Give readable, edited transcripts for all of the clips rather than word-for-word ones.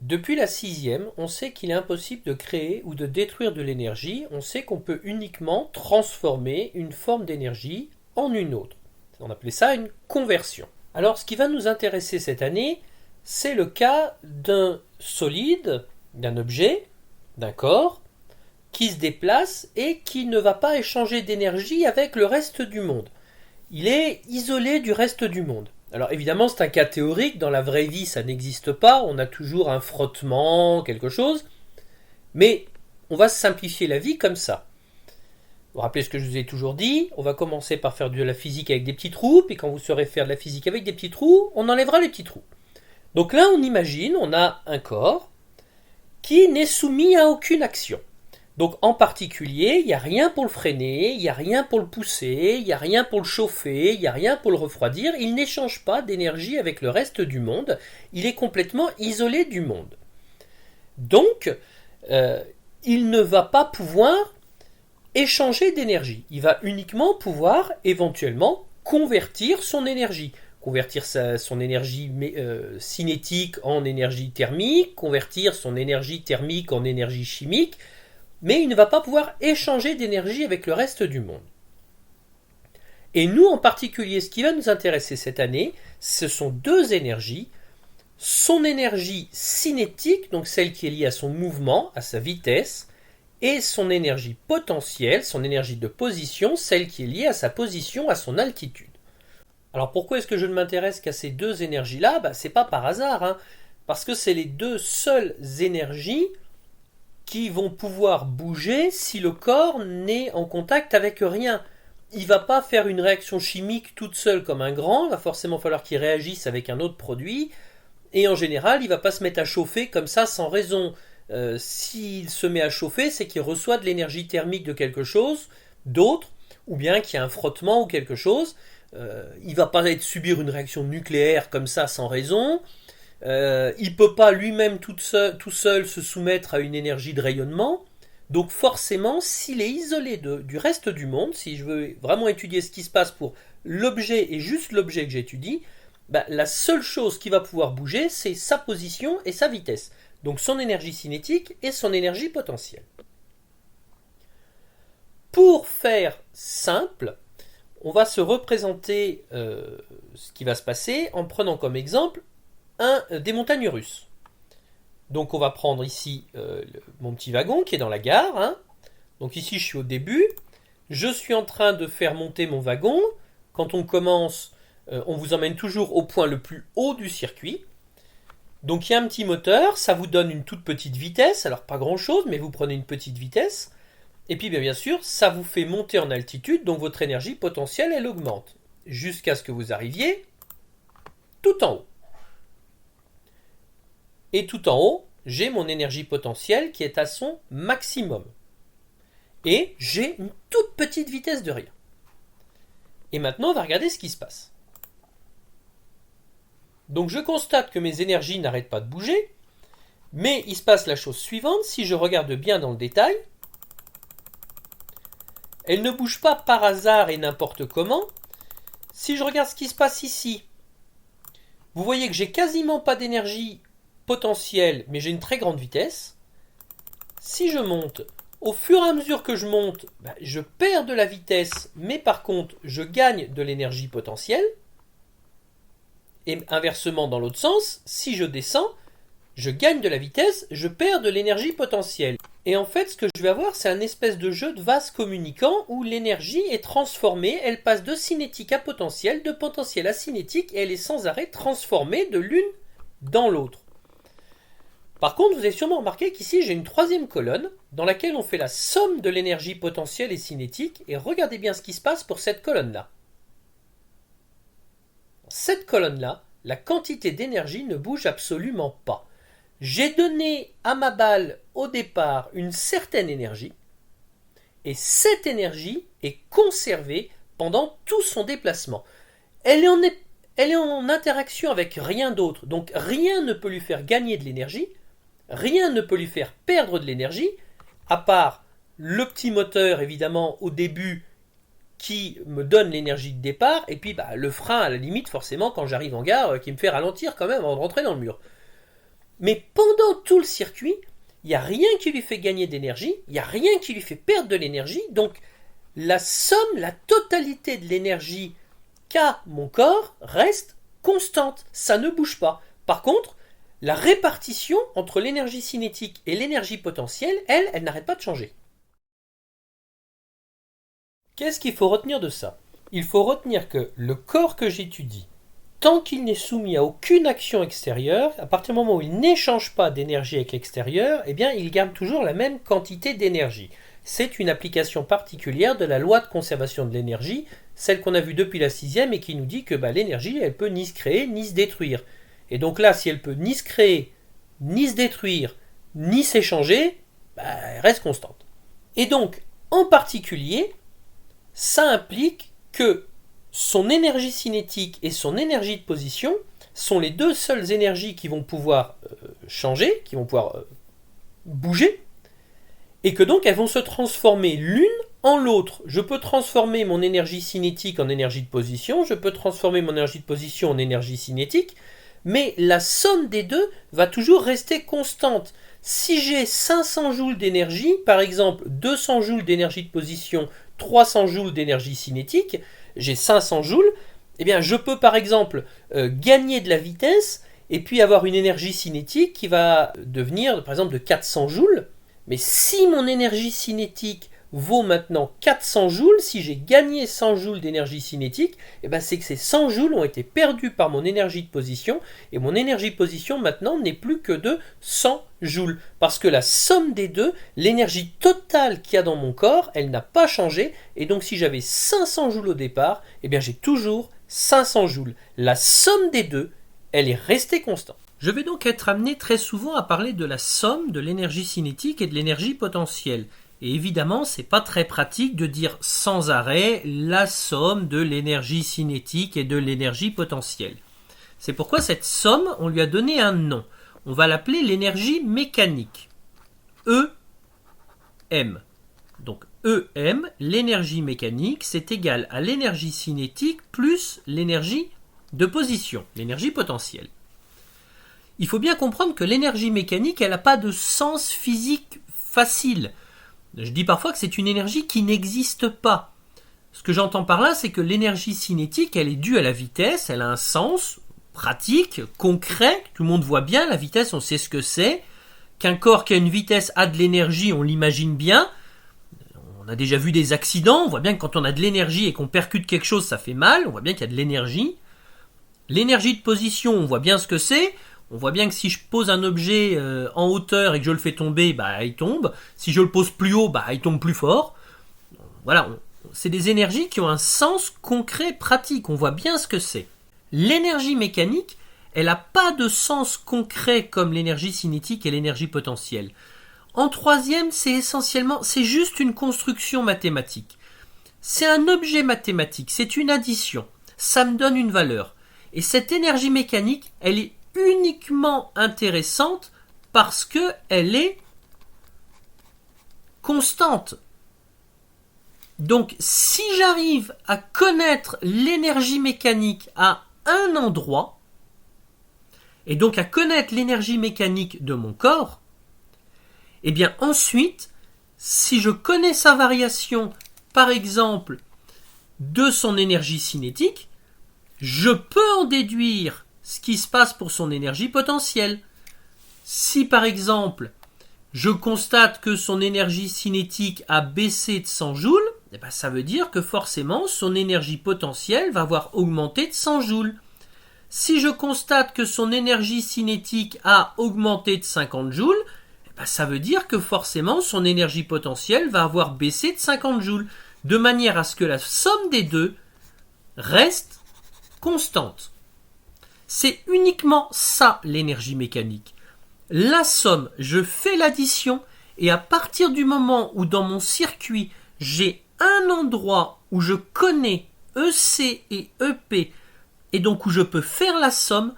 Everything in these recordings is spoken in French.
Depuis la sixième, on sait qu'il est impossible de créer ou de détruire de l'énergie. On sait qu'on peut uniquement transformer une forme d'énergie en une autre. On appelait ça une conversion. Alors, ce qui va nous intéresser cette année, c'est le cas d'un solide, d'un objet, d'un corps, qui se déplace et qui ne va pas échanger d'énergie avec le reste du monde. Il est isolé du reste du monde. Alors évidemment, c'est un cas théorique, dans la vraie vie ça n'existe pas, on a toujours un frottement, quelque chose, mais on va simplifier la vie comme ça. Vous vous rappelez ce que je vous ai toujours dit, on va commencer par faire de la physique avec des petits trous, puis quand vous saurez faire de la physique avec des petits trous, on enlèvera les petits trous. Donc là on imagine, on a un corps qui n'est soumis à aucune action. Donc en particulier, il n'y a rien pour le freiner, il n'y a rien pour le pousser, il n'y a rien pour le chauffer, il n'y a rien pour le refroidir, il n'échange pas d'énergie avec le reste du monde, il est complètement isolé du monde. Donc, il ne va pas pouvoir échanger d'énergie, il va uniquement pouvoir éventuellement convertir son énergie. Convertir son énergie cinétique en énergie thermique, convertir son énergie thermique en énergie chimique, mais il ne va pas pouvoir échanger d'énergie avec le reste du monde. Et nous, en particulier, ce qui va nous intéresser cette année, ce sont deux énergies. Son énergie cinétique, donc celle qui est liée à son mouvement, à sa vitesse, et son énergie potentielle, son énergie de position, celle qui est liée à sa position, à son altitude. Alors pourquoi est-ce que je ne m'intéresse qu'à ces deux énergies-là ? C'est pas par hasard, parce que c'est les deux seules énergies qui vont pouvoir bouger si le corps n'est en contact avec rien. Il ne va pas faire une réaction chimique toute seule comme un grand, il va forcément falloir qu'il réagisse avec un autre produit, et en général, il ne va pas se mettre à chauffer comme ça sans raison. S'il se met à chauffer, c'est qu'il reçoit de l'énergie thermique de quelque chose, d'autre, ou bien qu'il y a un frottement ou quelque chose. Il ne va pas subir une réaction nucléaire comme ça sans raison. Il ne peut pas lui-même tout seul se soumettre à une énergie de rayonnement. Donc forcément, s'il est isolé du reste du monde, si je veux vraiment étudier ce qui se passe pour l'objet et juste l'objet que j'étudie, la seule chose qui va pouvoir bouger, c'est sa position et sa vitesse. Donc son énergie cinétique et son énergie potentielle. Pour faire simple, on va se représenter ce qui va se passer en prenant comme exemple des montagnes russes. Donc on va prendre ici mon petit wagon qui est dans la gare. Donc ici je suis au début. Je suis en train de faire monter mon wagon. Quand on commence, on vous emmène toujours au point le plus haut du circuit. Donc il y a un petit moteur, ça vous donne une toute petite vitesse. Alors pas grand chose, mais vous prenez une petite vitesse. Et puis bien sûr, ça vous fait monter en altitude, donc votre énergie potentielle elle augmente. Jusqu'à ce que vous arriviez tout en haut. Et tout en haut, j'ai mon énergie potentielle qui est à son maximum. Et j'ai une toute petite vitesse de rien. Et maintenant, on va regarder ce qui se passe. Donc je constate que mes énergies n'arrêtent pas de bouger, mais il se passe la chose suivante, si je regarde bien dans le détail, elles ne bougent pas par hasard et n'importe comment. Si je regarde ce qui se passe ici, vous voyez que j'ai quasiment pas d'énergie potentiel, mais j'ai une très grande vitesse. Si je monte, au fur et à mesure que je monte, je perds de la vitesse, mais par contre, je gagne de l'énergie potentielle. Et inversement, dans l'autre sens, si je descends, je gagne de la vitesse, je perds de l'énergie potentielle. Et en fait, ce que je vais avoir, c'est un espèce de jeu de vase communicant où l'énergie est transformée, elle passe de cinétique à potentiel, de potentiel à cinétique, et elle est sans arrêt transformée de l'une dans l'autre. Par contre, vous avez sûrement remarqué qu'ici, j'ai une troisième colonne dans laquelle on fait la somme de l'énergie potentielle et cinétique, et regardez bien ce qui se passe pour cette colonne-là. Cette colonne-là, la quantité d'énergie ne bouge absolument pas. J'ai donné à ma balle au départ une certaine énergie, et cette énergie est conservée pendant tout son déplacement. Elle est en interaction avec rien d'autre, donc rien ne peut lui faire gagner de l'énergie, rien ne peut lui faire perdre de l'énergie, à part le petit moteur évidemment au début qui me donne l'énergie de départ, et puis le frein à la limite forcément quand j'arrive en gare qui me fait ralentir quand même avant de rentrer dans le mur. Mais pendant tout le circuit, il n'y a rien qui lui fait gagner d'énergie, il n'y a rien qui lui fait perdre de l'énergie, donc la somme, la totalité de l'énergie qu'a mon corps reste constante, ça ne bouge pas. Par contre, la répartition entre l'énergie cinétique et l'énergie potentielle, elle n'arrête pas de changer. Qu'est-ce qu'il faut retenir de ça? Il faut retenir que le corps que j'étudie, tant qu'il n'est soumis à aucune action extérieure, à partir du moment où il n'échange pas d'énergie avec l'extérieur, eh bien, il garde toujours la même quantité d'énergie. C'est une application particulière de la loi de conservation de l'énergie, celle qu'on a vue depuis la 6e et qui nous dit que l'énergie, elle peut ni se créer ni se détruire. Et donc là, si elle peut ni se créer, ni se détruire, ni s'échanger, elle reste constante. Et donc, en particulier, ça implique que son énergie cinétique et son énergie de position sont les deux seules énergies qui vont pouvoir changer, qui vont pouvoir bouger, et que donc elles vont se transformer l'une en l'autre. Je peux transformer mon énergie cinétique en énergie de position, je peux transformer mon énergie de position en énergie cinétique, mais la somme des deux va toujours rester constante. Si j'ai 500 joules d'énergie, par exemple 200 joules d'énergie de position, 300 joules d'énergie cinétique, j'ai 500 joules, eh bien je peux par exemple gagner de la vitesse et puis avoir une énergie cinétique qui va devenir par exemple de 400 joules. Mais si mon énergie cinétique vaut maintenant 400 joules, si j'ai gagné 100 joules d'énergie cinétique, c'est que ces 100 joules ont été perdus par mon énergie de position, et mon énergie de position maintenant n'est plus que de 100 joules. Parce que la somme des deux, l'énergie totale qu'il y a dans mon corps, elle n'a pas changé, et donc si j'avais 500 joules au départ, j'ai toujours 500 joules. La somme des deux, elle est restée constante. Je vais donc être amené très souvent à parler de la somme de l'énergie cinétique et de l'énergie potentielle. Et évidemment, c'est pas très pratique de dire sans arrêt la somme de l'énergie cinétique et de l'énergie potentielle. C'est pourquoi cette somme, on lui a donné un nom. On va l'appeler l'énergie mécanique. EM. Donc EM, l'énergie mécanique, c'est égal à l'énergie cinétique plus l'énergie de position, l'énergie potentielle. Il faut bien comprendre que l'énergie mécanique, elle n'a pas de sens physique facile. Je dis parfois que c'est une énergie qui n'existe pas. Ce que j'entends par là, c'est que l'énergie cinétique, elle est due à la vitesse, elle a un sens pratique, concret, tout le monde voit bien, la vitesse, on sait ce que c'est. Qu'un corps qui a une vitesse a de l'énergie, on l'imagine bien. On a déjà vu des accidents, on voit bien que quand on a de l'énergie et qu'on percute quelque chose, ça fait mal, on voit bien qu'il y a de l'énergie. L'énergie de position, on voit bien ce que c'est. On voit bien que si je pose un objet en hauteur et que je le fais tomber, il tombe. Si je le pose plus haut, il tombe plus fort. Voilà, c'est des énergies qui ont un sens concret, pratique. On voit bien ce que c'est. L'énergie mécanique, elle n'a pas de sens concret comme l'énergie cinétique et l'énergie potentielle. En troisième, c'est juste une construction mathématique. C'est un objet mathématique, c'est une addition. Ça me donne une valeur. Et cette énergie mécanique, elle est uniquement intéressante parce qu'elle est constante. Donc, si j'arrive à connaître l'énergie mécanique à un endroit, et donc à connaître l'énergie mécanique de mon corps, et bien ensuite, si je connais sa variation, par exemple, de son énergie cinétique, je peux en déduire ce qui se passe pour son énergie potentielle. Si par exemple, je constate que son énergie cinétique a baissé de 100 joules, ça veut dire que forcément son énergie potentielle va avoir augmenté de 100 joules. Si je constate que son énergie cinétique a augmenté de 50 joules, ça veut dire que forcément son énergie potentielle va avoir baissé de 50 joules, de manière à ce que la somme des deux reste constante. C'est uniquement ça l'énergie mécanique. La somme, je fais l'addition et à partir du moment où dans mon circuit j'ai un endroit où je connais EC et EP et donc où je peux faire la somme,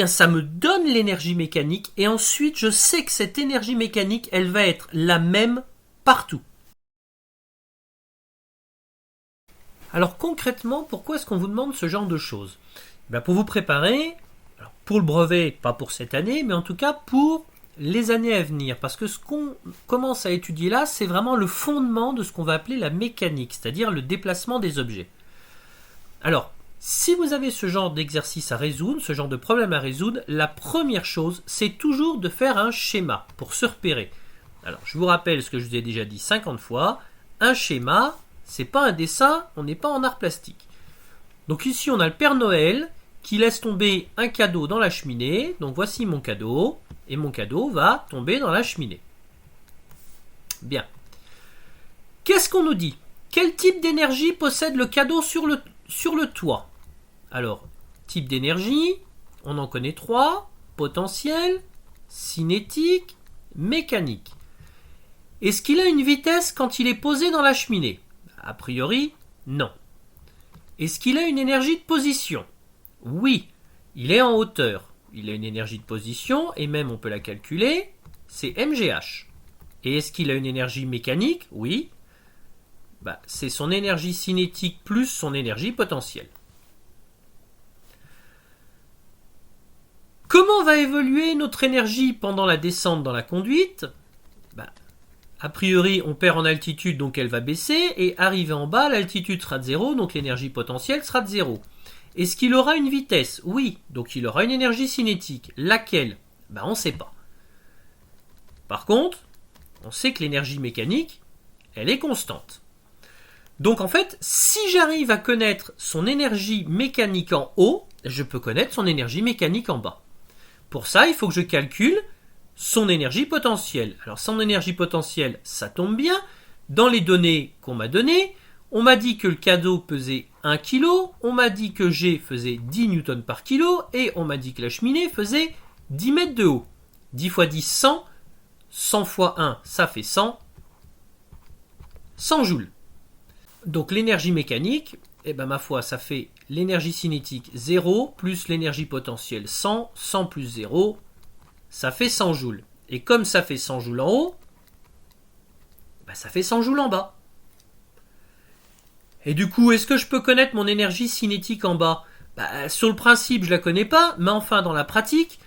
ça me donne l'énergie mécanique et ensuite je sais que cette énergie mécanique, elle va être la même partout. Alors concrètement, pourquoi est-ce qu'on vous demande ce genre de choses ? Pour vous préparer, pour le brevet, pas pour cette année, mais en tout cas pour les années à venir. Parce que ce qu'on commence à étudier là, c'est vraiment le fondement de ce qu'on va appeler la mécanique, c'est-à-dire le déplacement des objets. Alors, si vous avez ce genre d'exercice à résoudre, ce genre de problème à résoudre, la première chose, c'est toujours de faire un schéma pour se repérer. Alors, je vous rappelle ce que je vous ai déjà dit 50 fois. Un schéma, c'est pas un dessin, on n'est pas en art plastique. Donc ici, on a le Père Noël qui laisse tomber un cadeau dans la cheminée. Donc voici mon cadeau, et mon cadeau va tomber dans la cheminée. Bien. Qu'est-ce qu'on nous dit ? Quel type d'énergie possède le cadeau sur le toit ? Alors, type d'énergie, on en connaît 3, potentiel, cinétique, mécanique. Est-ce qu'il a une vitesse quand il est posé dans la cheminée ? A priori, non. Est-ce qu'il a une énergie de position ? Oui, il est en hauteur. Il a une énergie de position, et même on peut la calculer, c'est mgh. Et est-ce qu'il a une énergie mécanique ? Oui. C'est son énergie cinétique plus son énergie potentielle. Comment va évoluer notre énergie pendant la descente dans la conduite ? A priori, on perd en altitude, donc elle va baisser, et arrivé en bas, l'altitude sera de 0, donc l'énergie potentielle sera de 0. Est-ce qu'il aura une vitesse ? Oui, donc il aura une énergie cinétique. Laquelle ? On ne sait pas. Par contre, on sait que l'énergie mécanique, elle est constante. Donc en fait, si j'arrive à connaître son énergie mécanique en haut, je peux connaître son énergie mécanique en bas. Pour ça, il faut que je calcule son énergie potentielle. Alors son énergie potentielle, ça tombe bien. Dans les données qu'on m'a données, on m'a dit que le cadeau pesait 1 kg, on m'a dit que G faisait 10 newtons par kilo, et on m'a dit que la cheminée faisait 10 mètres de haut. 10 fois 10, 100. 100 fois 1, ça fait 100. 100 joules. Donc l'énergie mécanique, ma foi, ça fait l'énergie cinétique 0 plus l'énergie potentielle 100, 100 plus 0, ça fait 100 joules. Et comme ça fait 100 joules en haut, ça fait 100 joules en bas. Et du coup, est-ce que je peux connaître mon énergie cinétique en bas ? Sur le principe, je la connais pas, mais enfin dans la pratique,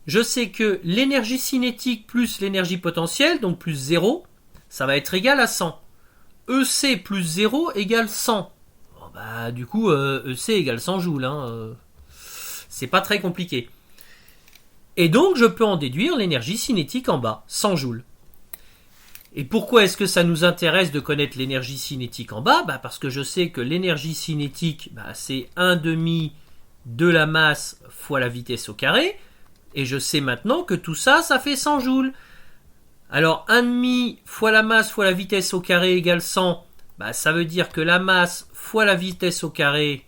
je sais que l'énergie cinétique plus l'énergie potentielle, donc plus 0, ça va être égal à 100. EC plus 0 égale 100. Du coup, EC égale 100 joules. C'est pas très compliqué. Et donc, je peux en déduire l'énergie cinétique en bas, 100 joules. Et pourquoi est-ce que ça nous intéresse de connaître l'énergie cinétique en bas ? Parce que je sais que l'énergie cinétique, c'est 1/2 de la masse fois la vitesse au carré. Et je sais maintenant que tout ça, ça fait 100 joules. Alors, 1/2 fois la masse fois la vitesse au carré égale 100. Ça veut dire que la masse fois la vitesse au carré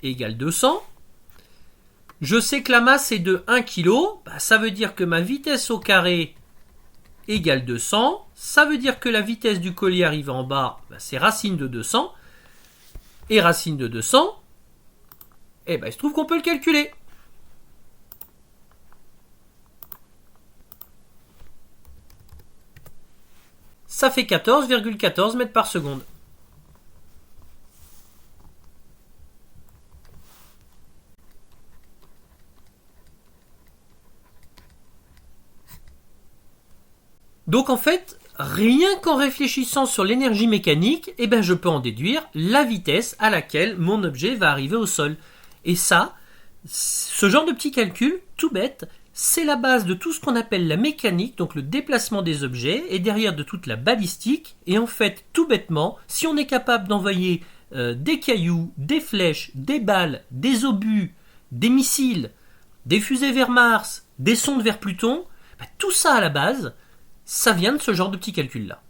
égale 200. Je sais que la masse est de 1 kg. Ça veut dire que ma vitesse au carré égale 200. Ça veut dire que la vitesse du collier arrivé en bas, c'est racine de 200. Et racine de 200, il se trouve qu'on peut le calculer. Ça fait 14,14 mètres par seconde. Donc en fait, rien qu'en réfléchissant sur l'énergie mécanique, je peux en déduire la vitesse à laquelle mon objet va arriver au sol. Et ça, ce genre de petit calcul, tout bête, c'est la base de tout ce qu'on appelle la mécanique, donc le déplacement des objets, et derrière de toute la balistique. Et en fait, tout bêtement, si on est capable d'envoyer des cailloux, des flèches, des balles, des obus, des missiles, des fusées vers Mars, des sondes vers Pluton, tout ça à la base, ça vient de ce genre de petits calculs-là.